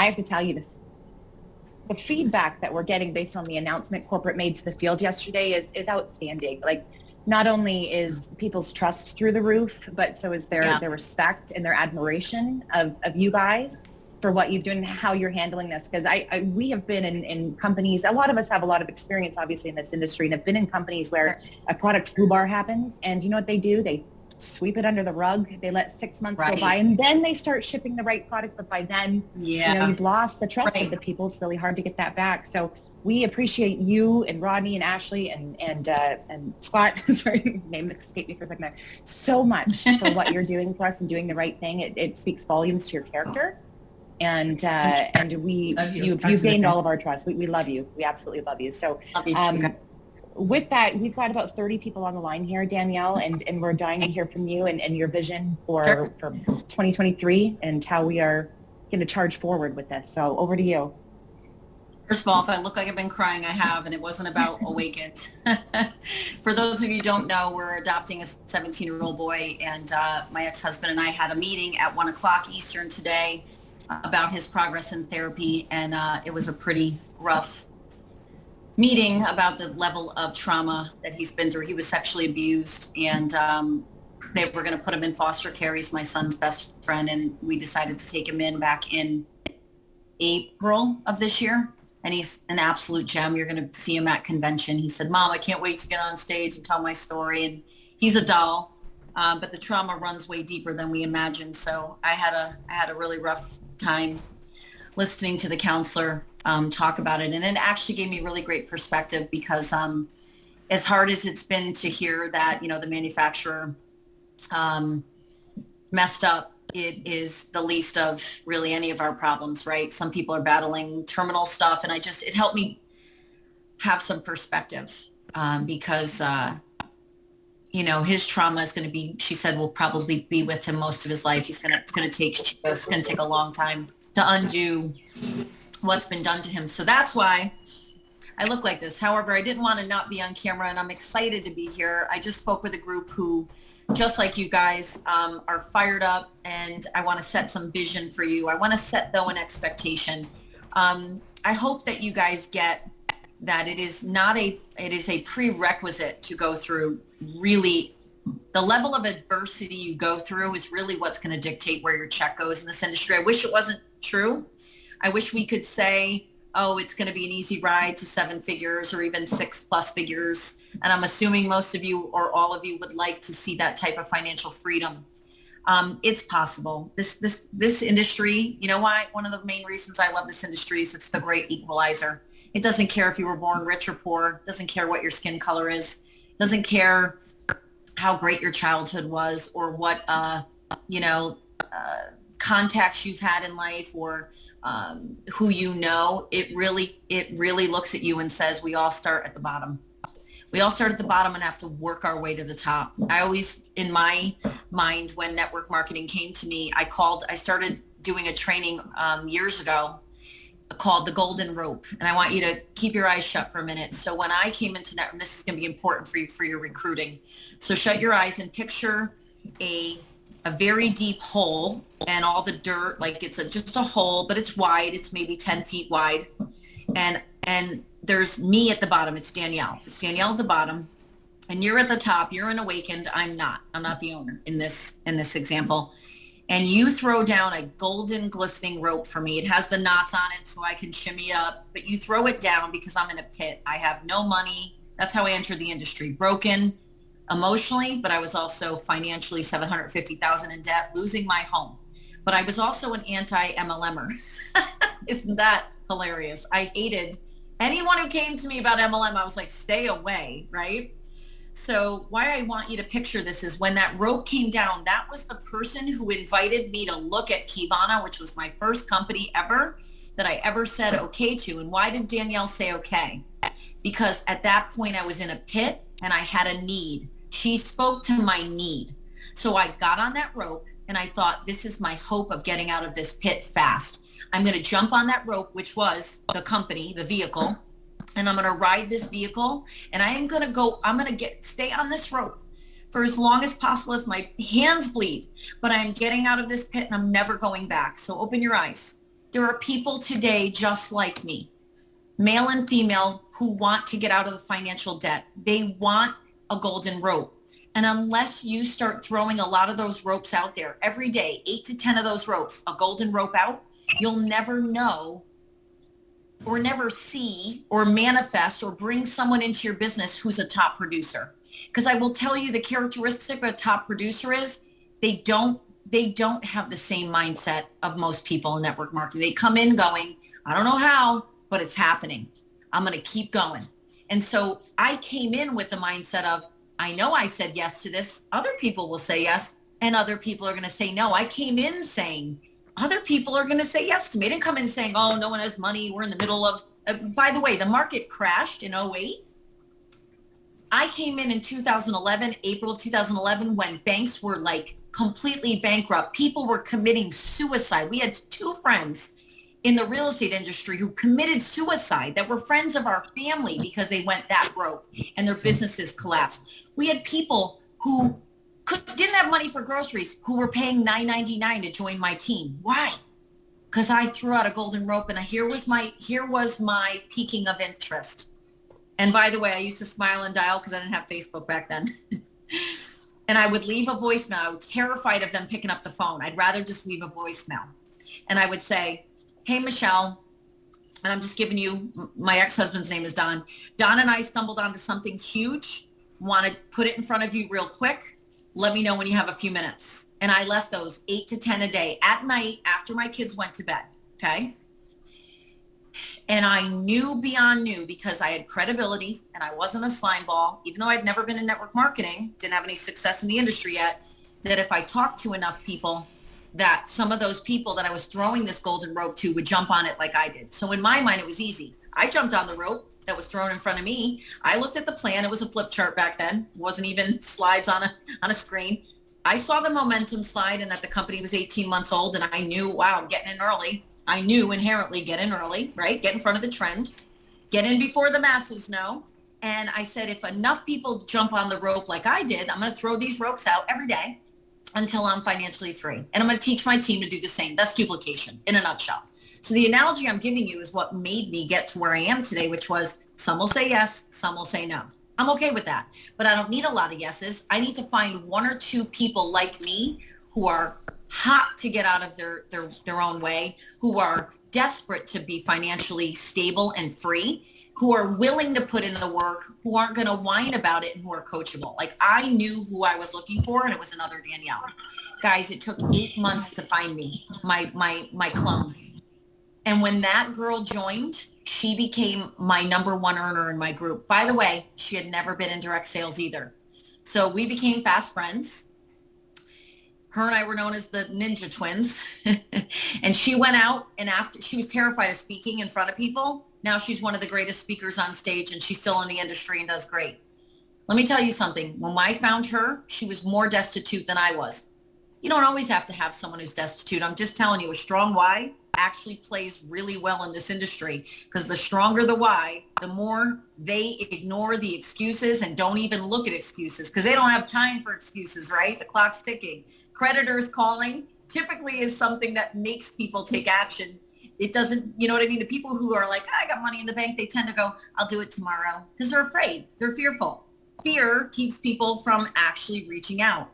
have to tell you this. The feedback that we're getting based on the announcement corporate made to the field yesterday is outstanding. Like, not only is people's trust through the roof, but so is their respect and their admiration of you guys for what you've done and how you're handling this. Because we have been in companies, a lot of us have a lot of experience obviously in this industry, and have been in companies where a product foobar happens, and you know what they do? They sweep it under the rug. They let 6 months go by, and then they start shipping the right product. But by then, you know, you've lost the trust of the people. It's really hard to get that back. So we appreciate you and Rodney and Ashley and Scott, sorry, his name escaped me for a second there, so much for what you're doing for us and doing the right thing. It speaks volumes to your character. And you've gained all of our trust. We love you. We absolutely love you. So with that, we've got about 30 people on the line here, Danielle, and we're dying to hear from you and your vision for 2023 and how we are going to charge forward with this. So over to you. First of all, if I look like I've been crying, I have, and it wasn't about Awakened. For those of you who don't know, we're adopting a 17-year-old boy, and my ex-husband and I had a meeting at 1:00 Eastern today about his progress in therapy, and it was a pretty rough meeting about the level of trauma that he's been through. He was sexually abused, and they were going to put him in foster care. He's my son's best friend, and we decided to take him in back in April of this year, and he's an absolute gem. You're going to see him at convention. He said, "Mom, I can't wait to get on stage and tell my story," and he's a doll, but the trauma runs way deeper than we imagined. So I had a really rough time listening to the counselor talk about it, and it actually gave me really great perspective, because as hard as it's been to hear that, you know, the manufacturer messed up, it is the least of really any of our problems, right? Some people are battling terminal stuff, and it helped me have some perspective, because you know, his trauma is going to be, she said, will probably be with him most of his life. It's going to take a long time to undo what's been done to him. So that's why I look like this. However, I didn't want to not be on camera, and I'm excited to be here. I just spoke with a group who, just like you guys, are fired up, and I want to set some vision for you. I want to set, though, an expectation. I hope that you guys get that it is a prerequisite to go through. Really, the level of adversity you go through is really what's going to dictate where your check goes in this industry. I wish it wasn't true. I wish we could say, oh, it's going to be an easy ride to 7 figures or even 6+ figures. And I'm assuming most of you or all of you would like to see that type of financial freedom. It's possible. This industry, you know why? One of the main reasons I love this industry is it's the great equalizer. It doesn't care if you were born rich or poor. It doesn't care what your skin color is. It doesn't care how great your childhood was, or what, contacts you've had in life, or who you know. It really looks at you and says, we all start at the bottom. We all start at the bottom and have to work our way to the top. I always, in my mind, when network marketing came to me, I started doing a training years ago called the Golden Rope. And I want you to keep your eyes shut for a minute. So when I came into and this is going to be important for you for your recruiting. So shut your eyes and picture a very deep hole, and all the dirt, like it's just a hole, but it's wide. It's maybe 10 feet wide. And there's me at the bottom. It's Danielle. It's Danielle at the bottom, and you're at the top. You're an Awakened. I'm not the owner in this example. And you throw down a golden glistening rope for me. It has the knots on it so I can shimmy it up, but you throw it down because I'm in a pit. I have no money. That's how I entered the industry. Broken emotionally, but I was also financially $750,000 in debt, losing my home. But I was also an anti-MLMer. Isn't that hilarious? I hated anyone who came to me about MLM. I was like, stay away, right? So why I want you to picture this is when that rope came down, that was the person who invited me to look at Kivana, which was my first company ever that I ever said okay to. And why did Danielle say okay? Because at that point I was in a pit and I had a need. She spoke to my need. So I got on that rope and I thought, this is my hope of getting out of this pit fast. I'm going to jump on that rope, which was the company, the vehicle, and I'm going to ride this vehicle, and I'm going to stay on this rope for as long as possible if my hands bleed, but I'm getting out of this pit and I'm never going back. So open your eyes. There are people today just like me, male and female, who want to get out of the financial debt. They want a golden rope. And unless you start throwing a lot of those ropes out there every day, 8 to 10 of those ropes, a golden rope out, you'll never know or never see or manifest or bring someone into your business who's a top producer. Because I will tell you, the characteristic of a top producer is they don't have the same mindset of most people in network marketing. They come in going, I don't know how, but it's happening. I'm going to keep going. And so I came in with the mindset of, I know I said yes to this. Other people will say yes, and other people are going to say no. I came in saying, other people are going to say yes to me. I didn't come in saying, oh, no one has money. We're in the middle of, by the way, the market crashed in '08. I came in 2011, April 2011, when banks were like completely bankrupt. People were committing suicide. We had 2 friends in the real estate industry who committed suicide that were friends of our family because they went that broke and their businesses collapsed. We had people who didn't have money for groceries who were paying $9.99 to join my team. Why? Because I threw out a golden rope, and here was my peaking of interest. And by the way, I used to smile and dial because I didn't have Facebook back then. And I would leave a voicemail. I was terrified of them picking up the phone. I'd rather just leave a voicemail. And I would say, hey, Michelle, and I'm just giving you, my ex-husband's name is Don. Don and I stumbled onto something huge. Want to put it in front of you real quick. Let me know when you have a few minutes. And I left those 8 to 10 a day at night after my kids went to bed. Okay. And I knew beyond knew, because I had credibility and I wasn't a slime ball, even though I'd never been in network marketing, didn't have any success in the industry yet, that if I talked to enough people, that some of those people that I was throwing this golden rope to would jump on it like I did. So in my mind, it was easy. I jumped on the rope that was thrown in front of me. I looked at the plan. It was a flip chart back then. It wasn't even slides on a screen. I saw the momentum slide and that the company was 18 months old, and I knew, wow, I'm getting in early. I knew inherently get in early, right? Get in front of the trend, get in before the masses know. And I said, if enough people jump on the rope like I did, I'm going to throw these ropes out every day until I'm financially free. And I'm going to teach my team to do the same. That's duplication in a nutshell. So the analogy I'm giving you is what made me get to where I am today, which was some will say yes, some will say no. I'm okay with that, but I don't need a lot of yeses. I need to find 1 or 2 people like me who are hot to get out of their own way, who are desperate to be financially stable and free, who are willing to put in the work, who aren't going to whine about it, and who are coachable. Like, I knew who I was looking for, and it was another Danelle. Guys, it took 8 months to find me, my clone. And when that girl joined, she became my #1 earner in my group. By the way, she had never been in direct sales either. So we became fast friends. Her and I were known as the Ninja Twins. And she went out, and after she was terrified of speaking in front of people. Now she's one of the greatest speakers on stage, and she's still in the industry and does great. Let me tell you something. When I found her, she was more destitute than I was. You don't always have to have someone who's destitute. I'm just telling you, a strong why actually plays really well in this industry, because the stronger the why, the more they ignore the excuses and don't even look at excuses, because they don't have time for excuses, right? The clock's ticking. Creditors calling typically is something that makes people take action. It doesn't, you know what I mean? The people who are like, I got money in the bank, they tend to go, I'll do it tomorrow, because they're afraid. They're fearful. Fear keeps people from actually reaching out.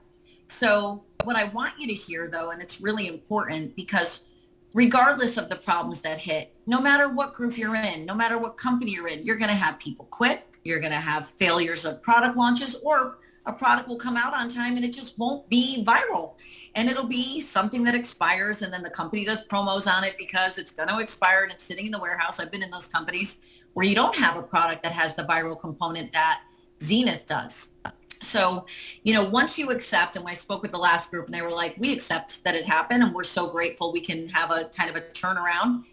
So what I want you to hear, though, and it's really important, because regardless of the problems that hit, no matter what group you're in, no matter what company you're in, you're going to have people quit. You're going to have failures of product launches, or a product will come out on time and it just won't be viral. And it'll be something that expires, and then the company does promos on it because it's going to expire and it's sitting in the warehouse. I've been in those companies where you don't have a product that has the viral component that Zenith does. So, once you accept, and when I spoke with the last group and they were like, we accept that it happened and we're so grateful we can have a kind of a turnaround.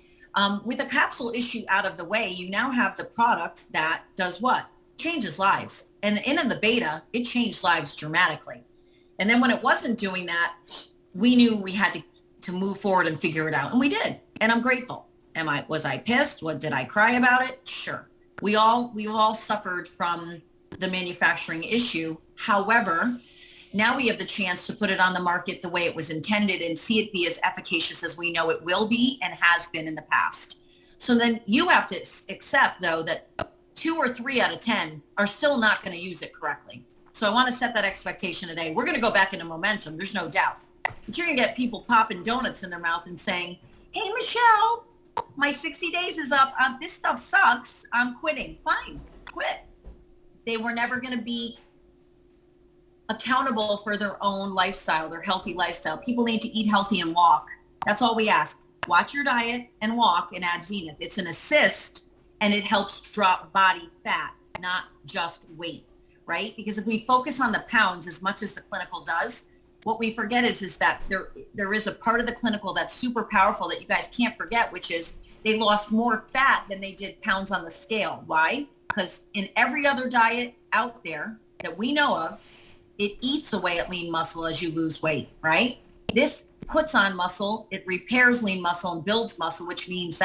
With the capsule issue out of the way, you now have the product that does what? Changes lives. And in the beta, it changed lives dramatically. And then when it wasn't doing that, we knew we had to move forward and figure it out. And we did. And I'm grateful. Was I pissed? Did I cry about it? Sure. We all suffered from the manufacturing issue. However, Now we have the chance to put it on the market the way it was intended and see it be as efficacious as we know it will be and has been in the past. So then you have to accept, though, that 2 or 3 out of 10 are still not going to use it correctly. So I want to set that expectation today. We're going to go back into momentum. There's no doubt. But you're going to get people popping donuts in their mouth and saying, hey, Michelle, my 60 days is up. This stuff sucks. I'm quitting. Fine, quit. They were never going to be accountable for their own lifestyle, their healthy lifestyle. People need to eat healthy and walk. That's all we ask. Watch your diet and walk and add Zenith. It's an assist and it helps drop body fat, not just weight, right? Because if we focus on the pounds as much as the clinical does, what we forget is that there is a part of the clinical that's super powerful that you guys can't forget, which is they lost more fat than they did pounds on the scale. Why? Because in every other diet out there that we know of, it eats away at lean muscle as you lose weight, right? This puts on muscle, it repairs lean muscle and builds muscle, which means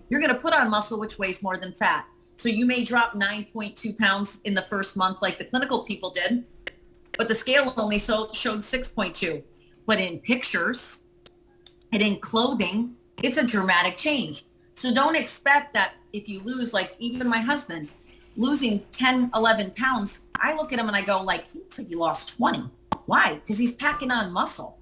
you're going to put on muscle which weighs more than fat. So you may drop 9.2 pounds in the first month like the clinical people did, but the scale only showed 6.2. But in pictures and in clothing, it's a dramatic change. So don't expect that if you lose, like even my husband, losing 10, 11 pounds, I look at him and I go like, he looks like he lost 20. Why? Because he's packing on muscle.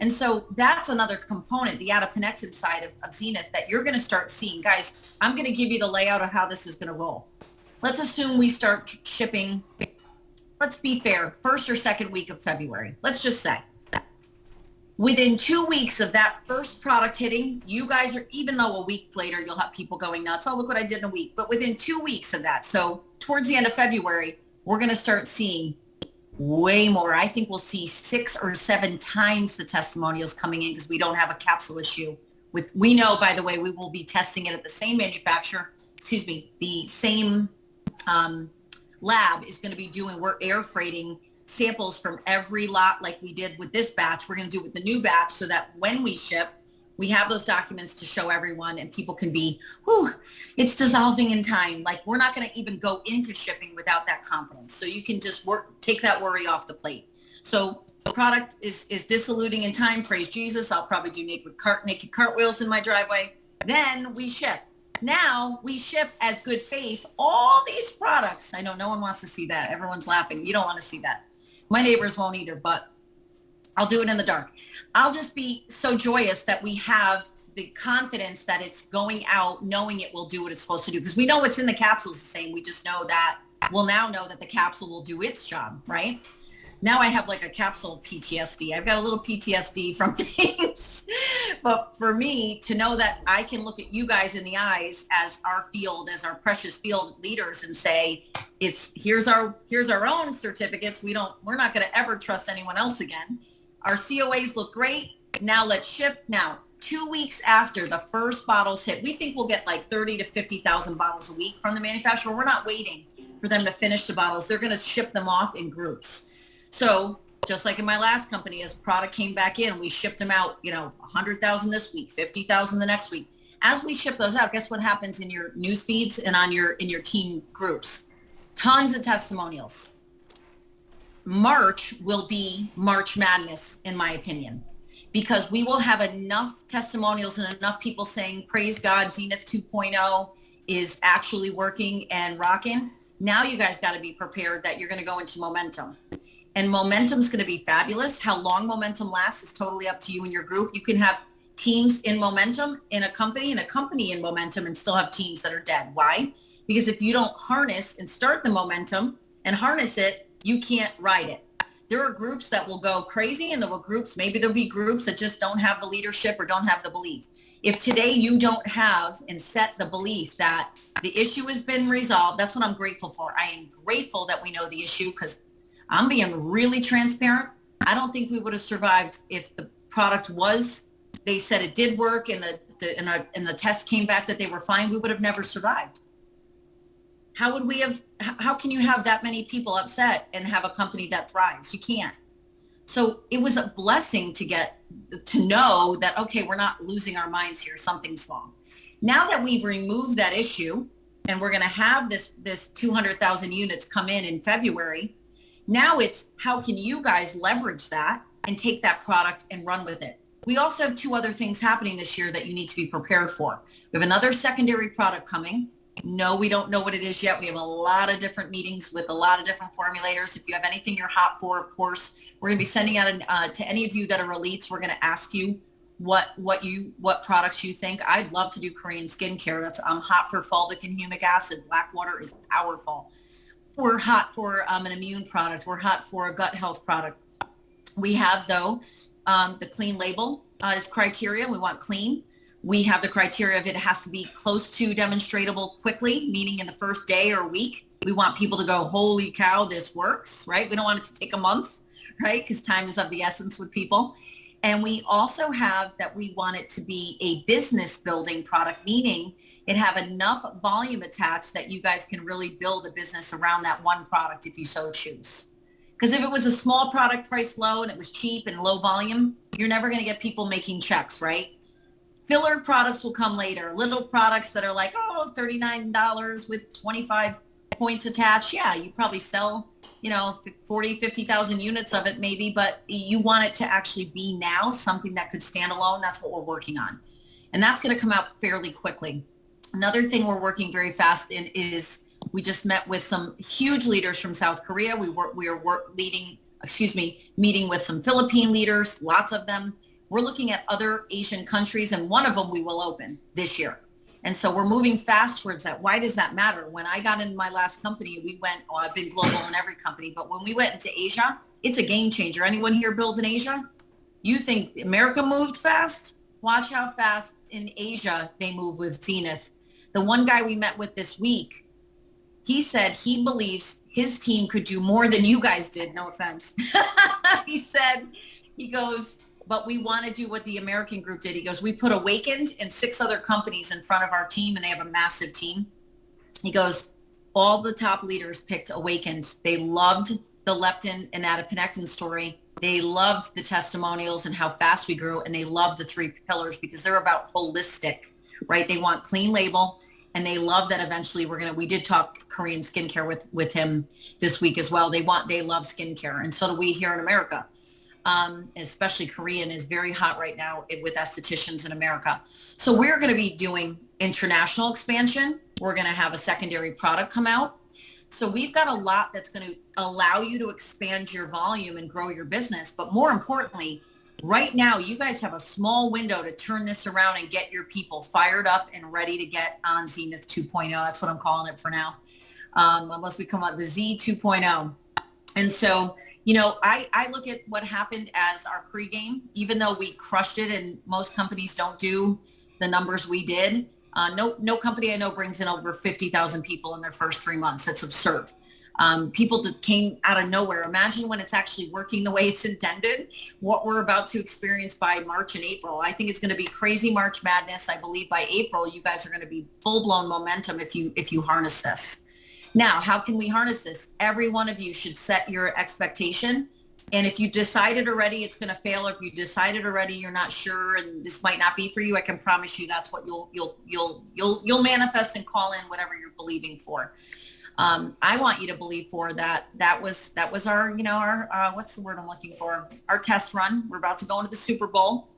And so that's another component, the adiponectin side of Zenith that you're going to start seeing. Guys, I'm going to give you the layout of how this is going to roll. Let's assume we start shipping, let's be fair, first or second week of February. Let's just say. Within 2 weeks of that first product hitting, you guys are, even though a week later you'll have people going nuts, oh, look what I did in a week. But within 2 weeks of that, so towards the end of February, we're going to start seeing way more. I think we'll see 6 or 7 times the testimonials coming in because we don't have a capsule issue. We know, by the way, we will be testing it at the same manufacturer, the same lab is going to be doing, we're air freighting samples from every lot like we did with this batch. We're going to do it with the new batch so that when we ship, we have those documents to show everyone and people can be, whew, it's dissolving in time. Like we're not going to even go into shipping without that confidence. So you can just take that worry off the plate. So the product is dissoluting in time. Praise Jesus. I'll probably do naked cartwheels in my driveway. Then we ship. Now we ship as good faith all these products. I know no one wants to see that. Everyone's laughing. You don't want to see that. My neighbors won't either, but I'll do it in the dark. I'll just be so joyous that we have the confidence that it's going out knowing it will do what it's supposed to do. Because we know what's in the capsule is the same. We just know that we'll now know that the capsule will do its job, right? Now I have like a capsule PTSD. I've got a little PTSD from things. But for me to know that I can look at you guys in the eyes as our field, as our precious field leaders and say, here's our own certificates. We're not going to ever trust anyone else again. Our COAs look great. Now let's ship. Now, 2 weeks after the first bottles hit, we think we'll get like 30 to 50,000 bottles a week from the manufacturer. We're not waiting for them to finish the bottles. They're going to ship them off in groups. So just like in my last company, as product came back in, we shipped them out, 100,000 this week, 50,000 the next week. As we ship those out, guess what happens in your news feeds and in your team groups? Tons of testimonials. March will be March Madness, in my opinion, because we will have enough testimonials and enough people saying, praise God, Zenith 2.0 is actually working and rocking. Now you guys got to be prepared that you're going to go into momentum. And momentum's going to be fabulous. How long momentum lasts is totally up to you and your group. You can have teams in momentum in a company and a company in momentum and still have teams that are dead. Why? Because if you don't harness and start the momentum and harness it, you can't ride it. There are groups that will go crazy and maybe there'll be groups that just don't have the leadership or don't have the belief. If today you don't have and set the belief that the issue has been resolved, that's what I'm grateful for. I am grateful that we know the issue because I'm being really transparent. I don't think we would have survived if the product they said it did work and the test came back that they were fine. We would have never survived. How can you have that many people upset and have a company that thrives? You can't. So it was a blessing to know that, okay, we're not losing our minds here. Something's wrong. Now that we've removed that issue and we're going to have this 200,000 units come in February, Now it's how can you guys leverage that and take that product and run with it? We also have 2 other things happening this year that you need to be prepared for. We have another secondary product coming. No, we don't know what it is yet. We have a lot of different meetings with a lot of different formulators. If you have anything you're hot for, of course, we're going to be sending out to any of you that are elites. We're going to ask you what products you think. I'd love to do Korean skincare. I'm hot for fulvic and humic acid. Black water is powerful. We're hot for an immune product. We're hot for a gut health product. We have, though, the clean label is criteria. We want clean. We have the criteria of it has to be close to demonstratable quickly, meaning in the first day or week. We want people to go, holy cow, this works, right? We don't want it to take a month, right? Because time is of the essence with people. And we also have that we want it to be a business building product, meaning it have enough volume attached that you guys can really build a business around that one product if you so choose. Because if it was a small product priced low and it was cheap and low volume, you're never going to get people making checks, right? Filler products will come later. Little products that are like, oh, $39 with 25 points attached. Yeah, you probably sell, 40, 50,000 units of it maybe, but you want it to actually be now something that could stand alone. That's what we're working on. And that's going to come out fairly quickly. Another thing we're working very fast in is we just met with some huge leaders from South Korea. We are meeting with some Philippine leaders, lots of them. We're looking at other Asian countries, and one of them we will open this year. And so we're moving fast towards that. Why does that matter? When I got in my last company, we went, I've been global in every company, but when we went into Asia, it's a game changer. Anyone here build in Asia? You think America moved fast? Watch how fast in Asia they move with Zenith. The one guy we met with this week, he said he believes his team could do more than you guys did. No offense. He goes, but we want to do what the American group did. He goes, we put Awakened and 6 other companies in front of our team, and they have a massive team. He goes, all the top leaders picked Awakened. They loved the leptin and adiponectin story. They loved the testimonials and how fast we grew, and they loved the 3 pillars because they're about holistic, right? They want clean label, and they love that eventually we did talk Korean skincare with him this week as well. They love skincare, and so do we here in America. Especially Korean is very hot right now with estheticians in America. So we're going to be doing international expansion. We're going to have a secondary product come out. So we've got a lot that's going to allow you to expand your volume and grow your business. But more importantly, right now, you guys have a small window to turn this around and get your people fired up and ready to get on Zenith 2.0. That's what I'm calling it for now. Unless we come out the Z 2.0. And so, I look at what happened as our pregame, even though we crushed it and most companies don't do the numbers we did. No company I know brings in over 50,000 people in their first 3 months. That's absurd. People that came out of nowhere. Imagine when it's actually working the way it's intended, what we're about to experience by March and April. I think it's going to be crazy March madness. I believe by April, you guys are going to be full-blown momentum if you harness this. Now, how can we harness this? Every one of you should set your expectation. And if you decided already it's going to fail, or if you decided already you're not sure and this might not be for you, I can promise you that's what you'll manifest and call in whatever you're believing for. I want you to believe for that. That was our, what's the word I'm looking for? Our test run. We're about to go into the Super Bowl.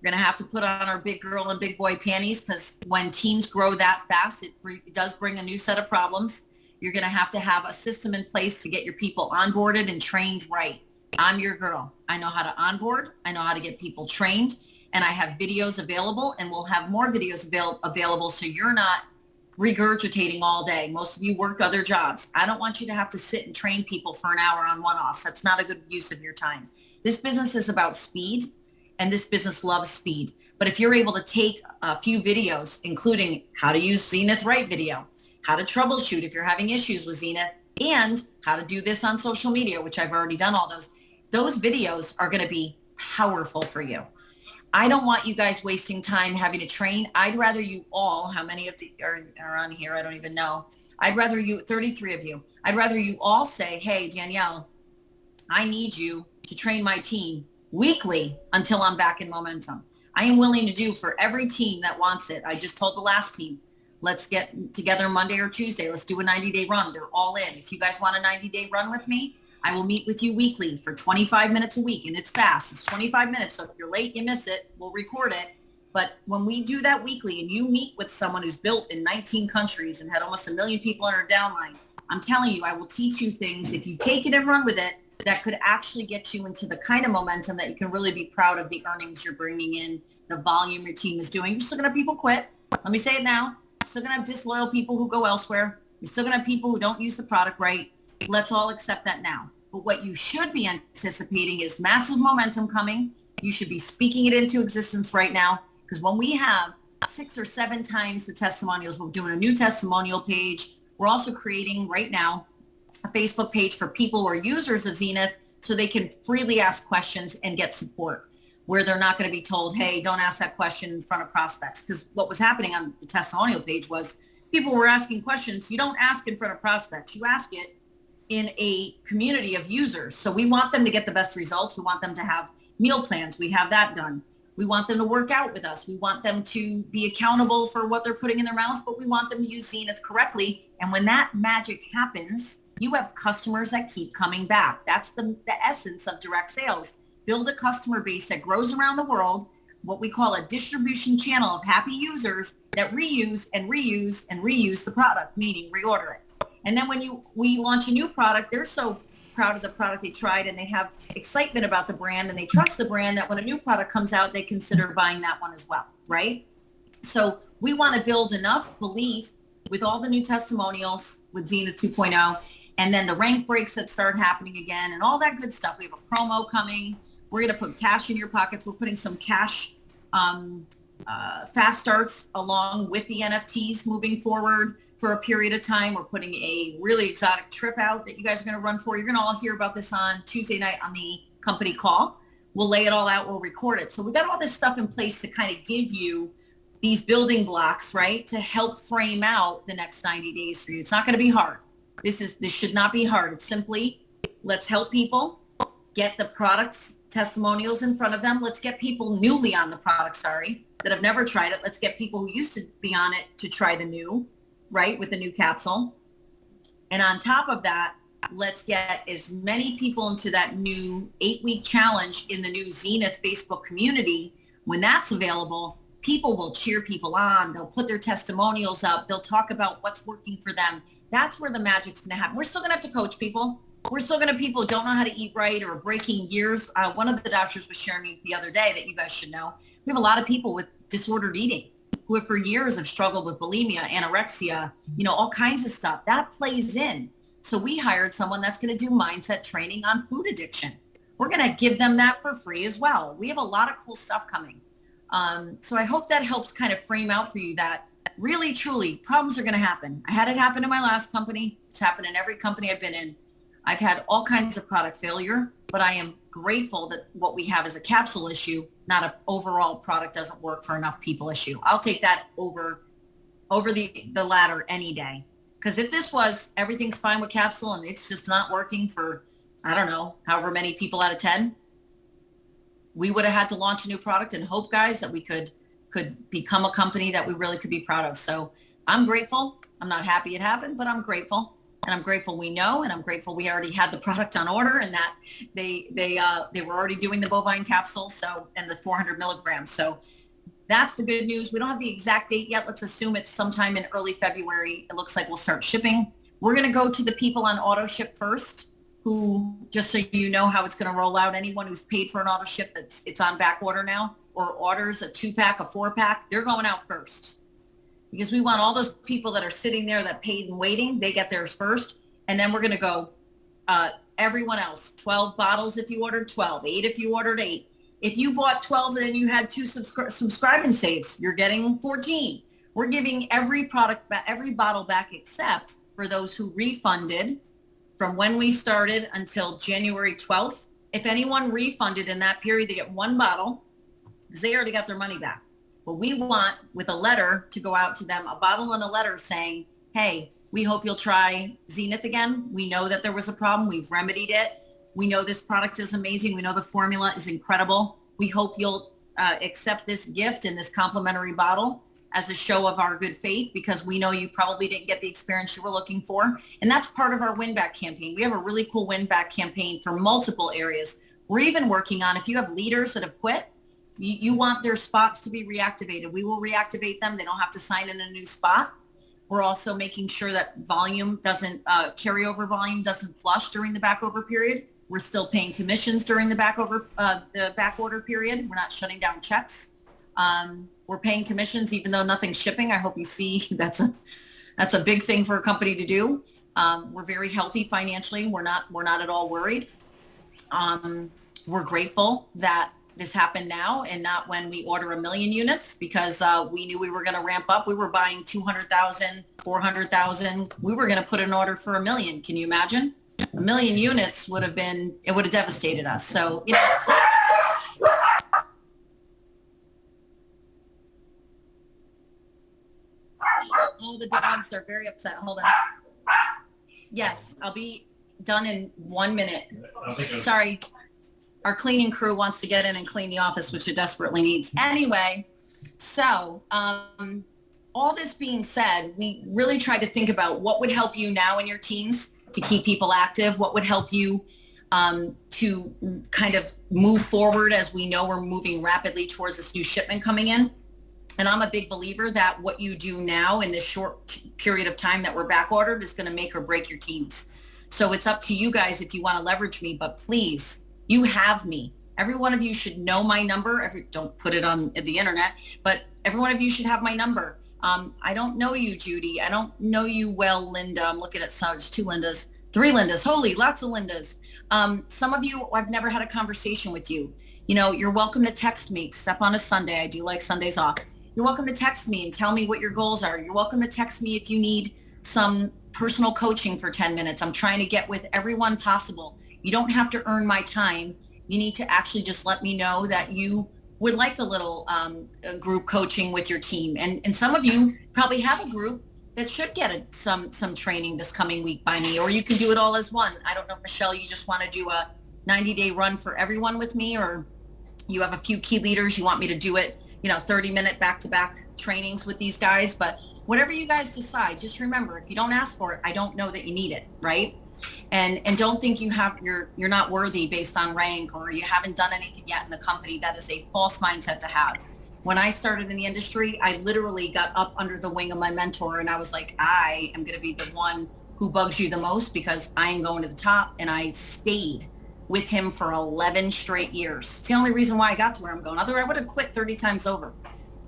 We're going to have to put on our big girl and big boy panties, because when teams grow that fast, it does bring a new set of problems. You're going to have a system in place to get your people onboarded and trained right. I'm your girl. I know how to onboard. I know how to get people trained, and I have videos available, and we'll have more videos available so you're not regurgitating all day. Most of you work other jobs. I don't want you to have to sit and train people for an hour on one-offs. That's not a good use of your time. This business is about speed. And this business loves speed. But if you're able to take a few videos, including how to use Zenith Right video, how to troubleshoot if you're having issues with Zenith, and how to do this on social media, which I've already done all those videos are going to be powerful for you. I don't want you guys wasting time having to train. I'd rather you all, how many of you are on here? I don't even know. 33 of you. I'd rather you all say, hey, Danielle, I need you to train my team weekly until I'm back in momentum. I am willing to do for every team that wants it. I just told the last team, let's get together Monday or Tuesday. Let's do a 90-day run. They're all in. If you guys want a 90-day run with me, I will meet with you weekly for 25 minutes a week, and it's fast. It's 25 minutes. So if you're late, you miss it, we'll record it. But when we do that weekly and you meet with someone who's built in 19 countries and had almost 1 million people on her downline, I'm telling you, I will teach you things, if you take it and run with it, that could actually get you into the kind of momentum that you can really be proud of the earnings you're bringing in, the volume your team is doing. You're still going to have people quit. Let me say it now. You're still going to have disloyal people who go elsewhere. You're still going to have people who don't use the product right. Let's all accept that now. But what you should be anticipating is massive momentum coming. You should be speaking it into existence right now, because when we have 6 or 7 times the testimonials, we're doing a new testimonial page. We're also creating right now a Facebook page for people who are users of Zenith so they can freely ask questions and get support, where they're not going to be told, hey, don't ask that question in front of prospects. Because what was happening on the testimonial page was people were asking questions. You don't ask in front of prospects. You ask it in a community of users. So we want them to get the best results. We want them to have meal plans. We have that done. We want them to work out with us. We want them to be accountable for what they're putting in their mouths, but we want them to use Zenith correctly. And when that magic happens, you have customers that keep coming back. That's the essence of direct sales. Build a customer base that grows around the world, what we call a distribution channel of happy users that reuse and reuse and reuse the product, meaning reorder it. And then when we launch a new product, they're so proud of the product they tried and they have excitement about the brand and they trust the brand that when a new product comes out, they consider buying that one as well, right? So we want to build enough belief with all the new testimonials with Zenith 2.0, and then the rank breaks that start happening again and all that good stuff. We have a promo coming. We're going to put cash in your pockets. We're putting some cash fast starts along with the NFTs moving forward for a period of time. We're putting a really exotic trip out that you guys are going to run for. You're going to all hear about this on Tuesday night on the company call. We'll lay it all out. We'll record it. So we've got all this stuff in place to kind of give you these building blocks, right, to help frame out the next 90 days for you. It's not going to be hard. This should not be hard. It's simply, let's help people get the products, testimonials in front of them. Let's get people newly on the product, that have never tried it. Let's get people who used to be on it to try the new, right, with the new capsule. And on top of that, let's get as many people into that new 8-week challenge in the new Zenith Facebook community. When that's available, people will cheer people on. They'll put their testimonials up. They'll talk about what's working for them. That's where the magic's going to happen. We're still going to have to coach people. We're still going to have people who don't know how to eat right or breaking gears. One of the doctors was sharing me the other day that you guys should know. We have a lot of people with disordered eating who have for years have struggled with bulimia, anorexia, all kinds of stuff. That plays in. So we hired someone that's going to do mindset training on food addiction. We're going to give them that for free as well. We have a lot of cool stuff coming. So I hope that helps kind of frame out for you that really, truly, problems are going to happen. I had it happen in my last company. It's happened in every company I've been in. I've had all kinds of product failure, but I am grateful that what we have is a capsule issue, not an overall product doesn't work for enough people issue. I'll take that over the latter any day. Because if this was everything's fine with capsule and it's just not working for, I don't know, however many people out of 10, we would have had to launch a new product and hope, guys, that we could become a company that we really could be proud of. So I'm grateful. I'm not happy it happened, but I'm grateful. And I'm grateful we know, and I'm grateful we already had the product on order and that they were already doing the bovine capsule, and the 400 milligrams. So that's the good news. We don't have the exact date yet. Let's assume it's sometime in early February. It looks like we'll start shipping. We're going to go to the people on auto ship first, who, just so you know how it's going to roll out, anyone who's paid for an auto ship it's on back order now, or orders a 2-pack, a 4-pack, they're going out first. Because we want all those people that are sitting there that paid and waiting, they get theirs first. And then we're going to go everyone else, 12 bottles if you ordered 12, 8 if you ordered 8. If you bought 12 and then you had 2 subscribe and saves, you're getting 14. We're giving every bottle back except for those who refunded from when we started until January 12th. If anyone refunded in that period, they get 1 bottle because they already got their money back. But we want, with a letter, to go out to them, a bottle and a letter saying, hey, we hope you'll try Zenith again. We know that there was a problem. We've remedied it. We know this product is amazing. We know the formula is incredible. We hope you'll accept this gift in this complimentary bottle. as a show of our good faith, because we know you probably didn't get the experience you were looking for. And that's part of our win back campaign. We have a really cool win back campaign for multiple areas. We're even working on, if you have leaders that have quit, you want their spots to be reactivated. We will reactivate them. They don't have to sign in a new spot. We're also making sure that volume doesn't, carryover volume doesn't flush during the back order period. We're still paying commissions during the back order period. We're not shutting down checks. We're paying commissions even though nothing's shipping. I hope you see that's a big thing for a company to do. We're very healthy financially. We're not at all worried. We're grateful that this happened now and not when we order 1 million units, because we knew we were going to ramp up. We were buying 200,000, 400,000. We were going to put an order for 1 million. Can you imagine? 1 million units would have devastated us. So, oh, the dogs are very upset. Hold on. Yes, I'll be done in 1 minute. Sorry. Our cleaning crew wants to get in and clean the office, which it desperately needs. Anyway, so all this being said, we really tried to think about what would help you now in your teams to keep people active, what would help you to kind of move forward as we know we're moving rapidly towards this new shipment coming in. And I'm a big believer that what you do now in this short period of time that we're back ordered is going to make or break your teams. So it's up to you guys if you want to leverage me, but please, you have me. Every one of you should know my number. Don't put it on the internet, but every one of you should have my number. I don't know you, Judy. I don't know you well, Linda. I'm looking at some, there's 2 Lindas, 3 Lindas. Holy, lots of Lindas. Some of you, I've never had a conversation with you. You know, you're welcome to text me, except on a Sunday. I do like Sundays off. You're welcome to text me and tell me what your goals are. You're welcome to text me if you need some personal coaching for 10 minutes. I'm trying to get with everyone possible. You don't have to earn my time. You need to actually just let me know that you would like a little group coaching with your team. And some of you probably have a group that should get some training this coming week by me, or you can do it all as one. I don't know, Michelle, you just want to do a 90-day run for everyone with me, or you have a few key leaders, you want me to do it, 30-minute back-to-back trainings with these guys. But whatever you guys decide, just remember, if you don't ask for it, I don't know that you need it, right? And don't think you're not worthy based on rank, or you haven't done anything yet in the company. That is a false mindset to have. When I started in the industry, I literally got up under the wing of my mentor, and I was like, I am going to be the one who bugs you the most, because I am going to the top. And I stayed with him for 11 straight years. It's the only reason why I got to where I'm going. Otherwise, I would have quit 30 times over.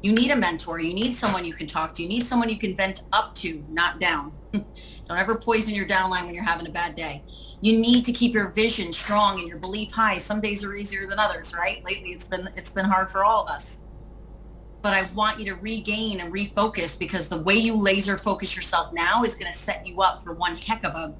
You need a mentor. You need someone you can talk to. You need someone you can vent up to, not down. Don't ever poison your downline when you're having a bad day. You need to keep your vision strong and your belief high. Some days are easier than others, right? Lately, it's been hard for all of us. But I want you to regain and refocus, because the way you laser focus yourself now is going to set you up for one heck of a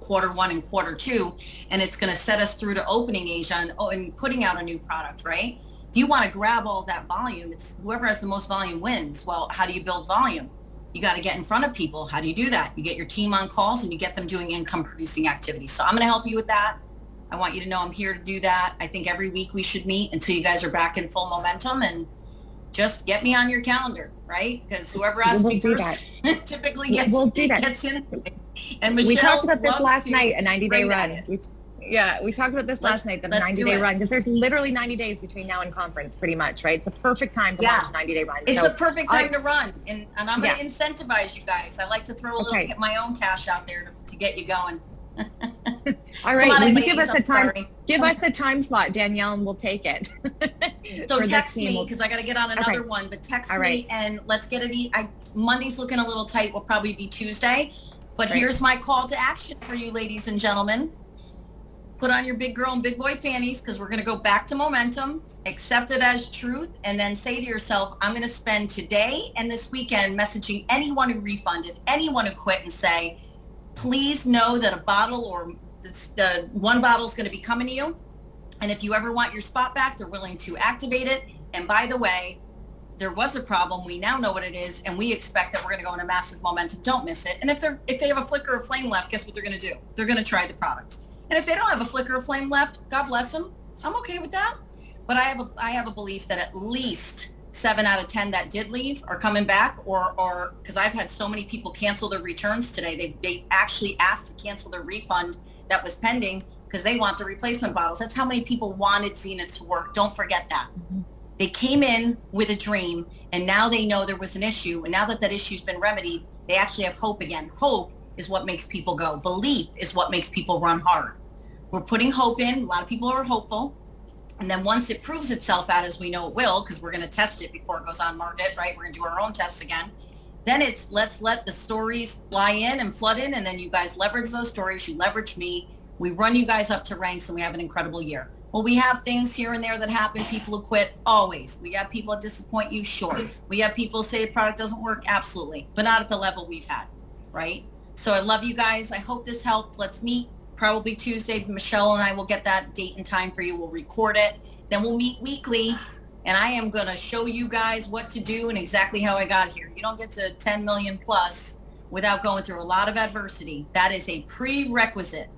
Q1 and Q2, and it's going to set us through to opening Asia and putting out a new product, right? If you want to grab all that volume, it's whoever has the most volume wins. Well, how do you build volume? You got to get in front of people. How do you do that? You get your team on calls and you get them doing income producing activities. So I'm going to help you with that. I want you to know I'm here to do that. I think every week we should meet until you guys are back in full momentum, and just get me on your calendar, right? Because whoever asks me first typically gets in. And Michelle, we talked about this last night, a 90-day run. We talked about this last night, the 90-day run, because there's literally 90 days between now and conference, pretty much, right? It's the perfect time to launch a 90-day run. It's a perfect time to run, and I'm going to incentivize you guys. I like to throw a little my own cash out there to get you going. All right, well, give us a time. Give us a time slot, Danielle, and we'll take it. So text me, because I got to get on another one. But text me and let's get it. Monday's looking a little tight. Will probably be Tuesday. But here's my call to action for you, ladies and gentlemen. Put on your big girl and big boy panties, because we're going to go back to momentum. Accept it as truth, and then say to yourself, I'm going to spend today and this weekend messaging anyone who refunded, anyone who quit, and say, please know that a bottle or one bottle is going to be coming to you. And if you ever want your spot back, they're willing to activate it. And by the way, there was a problem. We now know what it is, and we expect that we're going to go into massive momentum. Don't miss it. And if they have a flicker of flame left, guess what they're going to do? They're going to try the product. And if they don't have a flicker of flame left, God bless them. I'm okay with that. But I have a belief that at least 7 out of 10 that did leave are coming back, or because I've had so many people cancel their returns today. They actually asked to cancel their refund that was pending because they want the replacement bottles. That's how many people wanted Zenith to work. Don't forget that. Mm-hmm. They came in with a dream, and now they know there was an issue. And now that that issue's been remedied, they actually have hope again. Hope is what makes people go. Belief is what makes people run hard. We're putting hope in. A lot of people are hopeful. And then once it proves itself out, as we know it will, because we're going to test it before it goes on market, right? We're going to do our own tests again. Then it's let's let the stories fly in and flood in, and then you guys leverage those stories. You leverage me. We run you guys up to ranks, and we have an incredible year. Well, we have things here and there that happen. People who quit, always. We have people that disappoint you, sure. We have people say the product doesn't work, absolutely, but not at the level we've had, right? So I love you guys. I hope this helped. Let's meet probably Tuesday. Michelle and I will get that date and time for you. We'll record it. Then we'll meet weekly, and I am going to show you guys what to do and exactly how I got here. You don't get to 10 million plus without going through a lot of adversity. That is a prerequisite.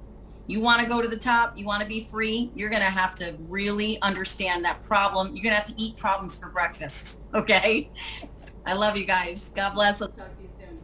You want to go to the top, you want to be free, you're going to have to really understand that problem. You're going to have to eat problems for breakfast, okay? I love you guys. God bless. I'll talk to you soon.